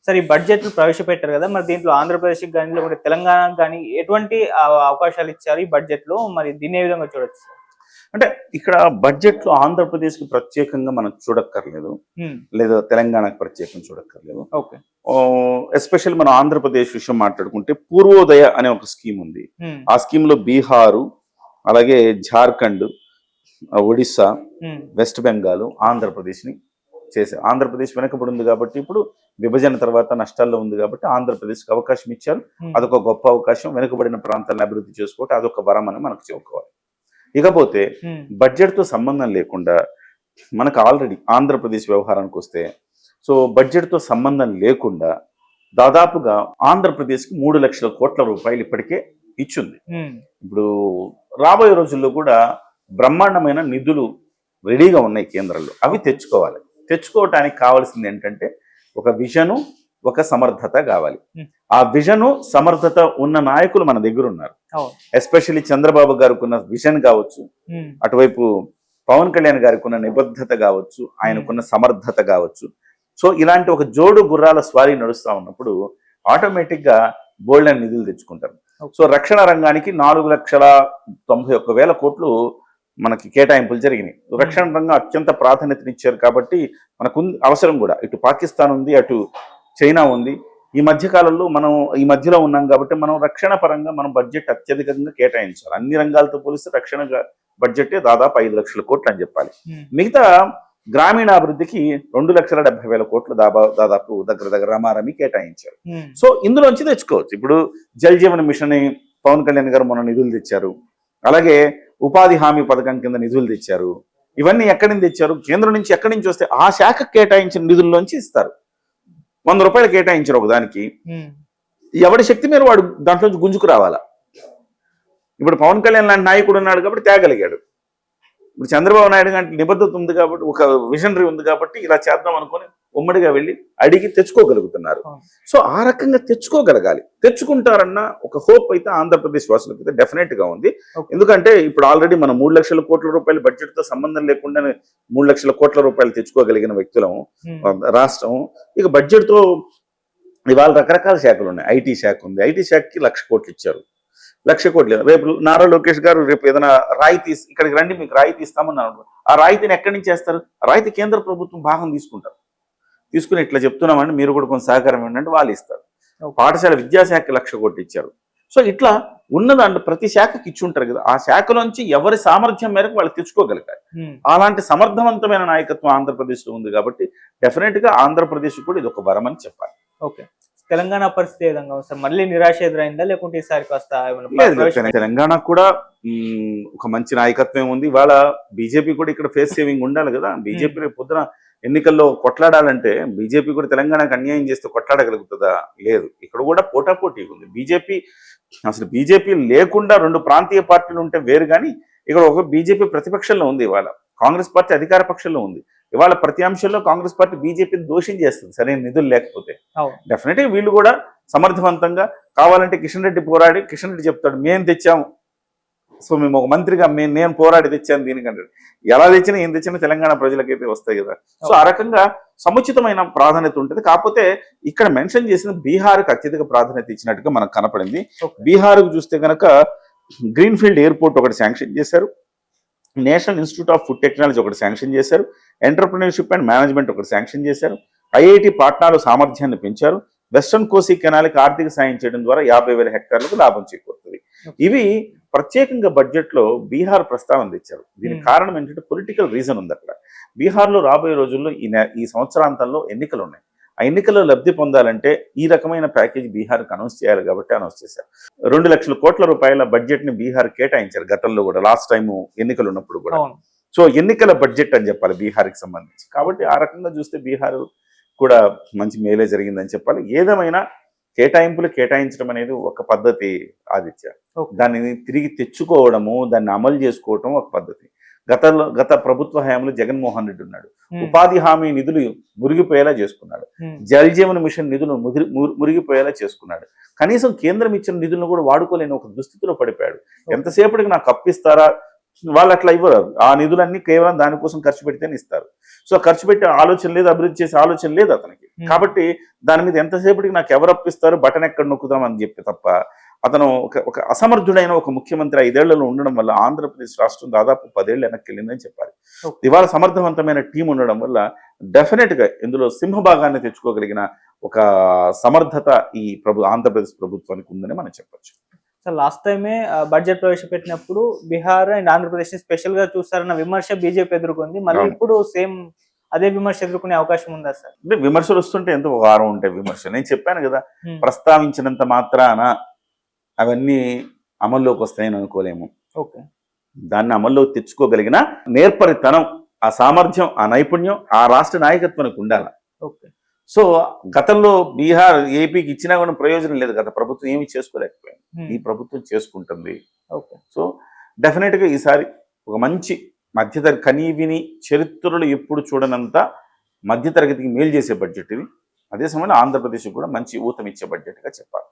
Sir ఈ budget ప్రవేశపెట్టారు కదా, మరి దీంట్లో ఆంధ్రప్రదేశ్కి కానీ లేకుంటే తెలంగాణకు కానీ ఎటువంటి అవకాశాలు ఇచ్చారు ఈ బడ్జెట్ లో, మరి దీన్ని ఏ విధంగా చూడొచ్చు సార్? అంటే ఇక్కడ బడ్జెట్ లో ఆంధ్రప్రదేశ్ కి ప్రత్యేకంగా మనం చూడక్కర్లేదు, లేదా తెలంగాణకు ప్రత్యేకంగా చూడక్కర్లేదు. ఓకే. ఎస్పెషల్ మనం ఆంధ్రప్రదేశ్ విషయం మాట్లాడుకుంటే పూర్వోదయ అనే ఒక స్కీమ్ ఉంది. ఆ స్కీమ్ లో బీహారు, అలాగే జార్ఖండ్, ఒడిస్సా, వెస్ట్ బెంగాల్, ఆంధ్రప్రదేశ్ ని చేశారు. ఆంధ్రప్రదేశ్ వెనకబడి ఉంది కాబట్టి, ఇప్పుడు విభజన తర్వాత నష్టాల్లో ఉంది కాబట్టి ఆంధ్రప్రదేశ్కి అవకాశం ఇచ్చారు. అదొక గొప్ప అవకాశం. వెనుకబడిన ప్రాంతాలను అభివృద్ధి చేసుకోవటం అదొక వరం అని మనకు చెప్పుకోవాలి. ఇకపోతే బడ్జెట్ తో సంబంధం లేకుండా మనకు ఆల్రెడీ ఆంధ్రప్రదేశ్ వ్యవహారానికి వస్తే, సో బడ్జెట్ తో సంబంధం లేకుండా దాదాపుగా ఆంధ్రప్రదేశ్కి 3 లక్షల కోట్ల రూపాయలు ఇప్పటికే ఇచ్చింది. ఇప్పుడు రాబోయే రోజుల్లో కూడా బ్రహ్మాండమైన నిధులు రెడీగా ఉన్నాయి కేంద్రంలో. అవి తెచ్చుకోవాలి. తెచ్చుకోవటానికి కావాల్సింది ఏంటంటే ఒక విజను, ఒక సమర్థత కావాలి. ఆ విజను, సమర్థత ఉన్న నాయకులు మన దగ్గర ఉన్నారు. ఎస్పెషల్లీ చంద్రబాబు గారికి ఉన్న విజన్ కావచ్చు, అటువైపు పవన్ కళ్యాణ్ గారికి ఉన్న నిబద్ధత కావచ్చు, ఆయనకున్న సమర్థత కావచ్చు. సో ఇలాంటి ఒక జోడు గుర్రాల స్వారీ నడుస్తూ ఉన్నప్పుడు ఆటోమేటిక్ గా బోల్డ్ అండ్ నిధులు తెచ్చుకుంటారు. సో రక్షణ రంగానికి 4,91,000 కోట్లు మనకి కేటాయింపులు జరిగినాయి. రక్షణ రంగం అత్యంత ప్రాధాన్యతనిచ్చారు కాబట్టి మనకు అవసరం కూడా. ఇటు పాకిస్తాన్ ఉంది, అటు చైనా ఉంది. ఈ మధ్య కాలంలో మనం ఈ మధ్యలో ఉన్నాం కాబట్టి మనం రక్షణ పరంగా మనం బడ్జెట్ అత్యధికంగా కేటాయించాలి. అన్ని రంగాలతో పోలిస్తే రక్షణ బడ్జెట్ దాదాపు 5 లక్షల కోట్లు అని చెప్పాలి. మిగతా గ్రామీణాభివృద్ధికి 2,70,000 కోట్లు దాదాపు దగ్గర రమారమి కేటాయించారు. సో ఇందులోంచి తెచ్చుకోవచ్చు. ఇప్పుడు జల్ జీవన్ మిషన్ పవన్ కళ్యాణ్ గారు మొన్న నిధులు తెచ్చారు. అలాగే ఉపాధి హామీ పథకం కింద నిధులు తెచ్చారు. ఇవన్నీ ఎక్కడి నుంచి తెచ్చారు? కేంద్రం నుంచి ఎక్కడి నుంచి వస్తే ఆ శాఖకు కేటాయించిన నిధుల్లోంచి ఇస్తారు. 100 రూపాయలు కేటాయించారు ఒకదానికి. ఎవరి శక్తి మీరు వాడు దాంట్లోంచి గుంజుకు రావాలా. ఇప్పుడు పవన్ కళ్యాణ్ లాంటి నాయకుడు ఉన్నాడు కాబట్టి తేగలిగాడు. ఇప్పుడు చంద్రబాబు నాయుడు గారి నిబద్ధత ఉంది కాబట్టి, ఒక విజనరీ ఉంది కాబట్టి ఇలా చేద్దాం అనుకుని ఉమ్మడిగా వెళ్ళి అడిగి తెచ్చుకోగలుగుతున్నారు. సో ఆ రకంగా తెచ్చుకోగలగాలి. తెచ్చుకుంటారన్న ఒక హోప్ అయితే ఆంధ్రప్రదేశ్ వాసులకు అయితే డెఫినెట్ గా ఉంది. ఎందుకంటే ఇప్పుడు ఆల్రెడీ మనం 3 లక్షల కోట్ల రూపాయలు బడ్జెట్ తో సంబంధం లేకుండా 3 లక్షల కోట్ల రూపాయలు తెచ్చుకోగలిగిన వ్యక్తులం రాష్ట్రం. ఇక బడ్జెట్ తో ఇవాళ రకరకాల శాఖలు ఉన్నాయి. ఐటీ శాఖ ఉంది. ఐటీ శాఖకి 1,00,000 కోట్లు ఇచ్చారు. 1,00,000 కోట్లు. రేపు నారా లోకేష్ గారు రేపు ఏదైనా రాయితీ ఇక్కడికి రండి మీకు రాయితీ ఇస్తామన్నారు. ఆ రాయితీని ఎక్కడి నుంచి చేస్తారు? ఆ రాయితీ కేంద్ర ప్రభుత్వం భాగం తీసుకుంటారు. తీసుకుని ఇట్లా చెప్తున్నామండి, మీరు కూడా కొంచెం సహకారం ఏంటంటే వాళ్ళు ఇస్తారు. పాఠశాల విద్యాశాఖకి 1,00,000 కోట్లు ఇచ్చారు. సో ఇట్లా ఉన్నదాంట్లో ప్రతి శాఖకి ఇచ్చి ఉంటారు కదా, ఆ శాఖలోంచి ఎవరి సామర్థ్యం మేరకు వాళ్ళు తెచ్చుకోగలిగారు. అలాంటి సమర్థవంతమైన నాయకత్వం ఆంధ్రప్రదేశ్ లో ఉంది కాబట్టి డెఫినెట్ గా ఆంధ్రప్రదేశ్ కూడా ఇది ఒక వరం అని చెప్పాలి. ఓకే. తెలంగాణ పరిస్థితి ఏ విధంగా సార్? మళ్ళీ నిరాశ ఎదురైందా లేకుంటే ఈసారి తెలంగాణ కూడా ఒక మంచి నాయకత్వం ఉంది. ఇవాళ బీజేపీ కూడా ఇక్కడ ఫేస్ సేవింగ్ ఉండాలి కదా. బీజేపీ రేపు పొద్దున ఎన్నికల్లో కొట్లాడాలంటే బీజేపీ కూడా తెలంగాణకు అన్యాయం చేస్తే కొట్లాడగలుగుతుందా? లేదు. ఇక్కడ కూడా పోటాపోటీ ఉంది. బీజేపీ లేకుండా 2 ప్రాంతీయ పార్టీలు ఉంటే వేరు, కానీ ఇక్కడ ఒక బీజేపీ ప్రతిపక్షంలో ఉంది. ఇవాళ కాంగ్రెస్ పార్టీ అధికార పక్షంలో ఉంది. ఇవాళ ప్రతి అంశంలో కాంగ్రెస్ పార్టీ బీజేపీని దోషం చేస్తుంది సరైన నిధులు లేకపోతే. డెఫినెట్గా వీళ్ళు కూడా సమర్థవంతంగా కావాలంటే కిషన్ రెడ్డి చెప్తాడు మేము తెచ్చాము, సో మేము ఒక మంత్రిగా నేను పోరాడి తెచ్చాను దీనికంటే. ఎలా తెచ్చినా ఏం తెచ్చినా తెలంగాణ ప్రజలకైతే వస్తాయి కదా. సో ఆ రకంగా సముచితమైన ప్రాధాన్యత ఉంటుంది. కాకపోతే ఇక్కడ మెన్షన్ చేసిన బీహార్కి అత్యధిక ప్రాధాన్యత ఇచ్చినట్టుగా మనకు కనపడింది. బీహార్కు చూస్తే కనుక గ్రీన్ఫీల్డ్ ఎయిర్పోర్ట్ ఒకటి శాంక్షన్ చేశారు. National institute of food technology ఒకటి శాంక్షన్ చేశారు. ఎంటర్ప్రినర్షిప్ అండ్ మేనేజ్మెంట్ ఒకటి శాంక్షన్ చేశారు. ఐఐటి పాట్నాలో సామర్థ్యాన్ని పెంచారు. వెస్టర్న్ కోసీ కెనాల్కి ఆర్థిక సాయం చేయడం ద్వారా 50,000 హెక్టార్లకు లాభం చేకూరుతుంది. ఇవి ప్రత్యేకంగా బడ్జెట్ లో బీహార్ ప్రస్తావన తెచ్చారు. దీనికి కారణం ఏంటంటే పొలిటికల్ రీజన్ ఉంది అక్కడ. బీహార్లో రాబోయే రోజుల్లో ఈ సంవత్సరాంతంలో ఎన్నికలు ఉన్నాయి. ఆ ఎన్నికల్లో లబ్ధి పొందాలంటే ఈ రకమైన ప్యాకేజ్ బీహార్కి అనౌన్స్ చేయాలి కాబట్టి అనౌన్స్ చేశారు. 2 లక్షల కోట్ల రూపాయల బడ్జెట్ ని బీహార్ కేటాయించారు గతంలో కూడా, లాస్ట్ టైం ఎన్నికలు ఉన్నప్పుడు కూడా. సో ఎన్నికల బడ్జెట్ అని చెప్పాలి బీహార్కి సంబంధించి. కాబట్టి ఆ రకంగా చూస్తే బీహార్ కూడా మంచి మేలే జరిగిందని చెప్పాలి. ఏదేమైనా కేటాయింపులు కేటాయించడం అనేది ఒక పద్ధతి ఆదిత్య. దాన్ని తిరిగి తెచ్చుకోవడము, దాన్ని అమలు చేసుకోవటం ఒక పద్ధతి. గత ప్రభుత్వ హయాంలో జగన్మోహన్ రెడ్డి ఉన్నాడు. ఉపాధి హామీ నిధులు మురిగిపోయేలా చేసుకున్నాడు. జల్ జీవన్ మిషన్ నిధులు మురిగిపోయేలా చేసుకున్నాడు. కనీసం కేంద్రం ఇచ్చిన నిధులను కూడా వాడుకోలేని ఒక దుస్థితిలో పడిపోయాడు. ఎంతసేపటికి నాకు అప్పిస్తారా, వాళ్ళు అట్లా ఇవ్వరు. ఆ నిధులన్నీ కేవలం దానికోసం ఖర్చు పెడితేనే ఇస్తారు. సో ఖర్చు పెట్టే ఆలోచన లేదు, అభివృద్ధి చేసే ఆలోచన లేదు అతనికి. కాబట్టి దాని మీద ఎంతసేపటికి నాకు ఎవరు అప్పిస్తారు, బటన్ ఎక్కడ నొక్కుదాం అని చెప్పి తప్ప అతను ఒక అసమర్థుడైన ఒక ముఖ్యమంత్రి 5 ఏళ్లలో ఉండడం వల్ల ఆంధ్రప్రదేశ్ రాష్ట్రం దాదాపు 10 ఏళ్ళు వెనక్కి వెళ్ళిందని చెప్పాలి. ఇవాళ సమర్థవంతమైన టీం ఉండడం వల్ల డెఫినెట్ గా ఇందులో సింహభాగాన్ని తెచ్చుకోగలిగిన ఒక సమర్థత ఈ ఆంధ్రప్రదేశ్ ప్రభుత్వానికి ఉందని మనం చెప్పొచ్చు. సార్ లాస్ట్ టైమే బడ్జెట్ ప్రవేశపెట్టినప్పుడు బీహార్ అండ్ ఆంధ్రప్రదేశ్ ని స్పెషల్ గా చూస్తారన్న విమర్శ బీజేపీ ఎదుర్కొంది. మళ్ళీ ఇప్పుడు సేమ్ అదే విమర్శ ఎదుర్కొనే అవకాశం ఉందా సార్? అంటే విమర్శలు వస్తుంటే ఎంత వారం ఉంటాయి విమర్శలు. నేను చెప్పాను కదా, ప్రస్తావించినంత మాత్రాన అవన్నీ అమల్లోకి వస్తాయని అనుకోలేము. ఓకే, దాన్ని అమల్లోకి తెచ్చుకోగలిగిన నేర్పరితనం, ఆ సామర్థ్యం, ఆ నైపుణ్యం ఆ రాష్ట్ర నాయకత్వానికి ఉండాలి. ఓకే. సో గతంలో బీహార్ ఏపీకి ఇచ్చినా కూడా ప్రయోజనం లేదు. గత ప్రభుత్వం ఏమీ చేసుకోలేకపోయింది. ఈ ప్రభుత్వం చేసుకుంటుంది. ఓకే. సో డెఫినెట్ గా ఈసారి ఒక మంచి మధ్యతరగతి కనీవిని చరిత్రలో ఎప్పుడు చూడనంత మధ్యతరగతికి మేలు చేసే బడ్జెట్ ఇది. అదే సమయంలో ఆంధ్రప్రదేశ్ కూడా మంచి ఊతమిచ్చే బడ్జెట్ గా చెప్పాలి.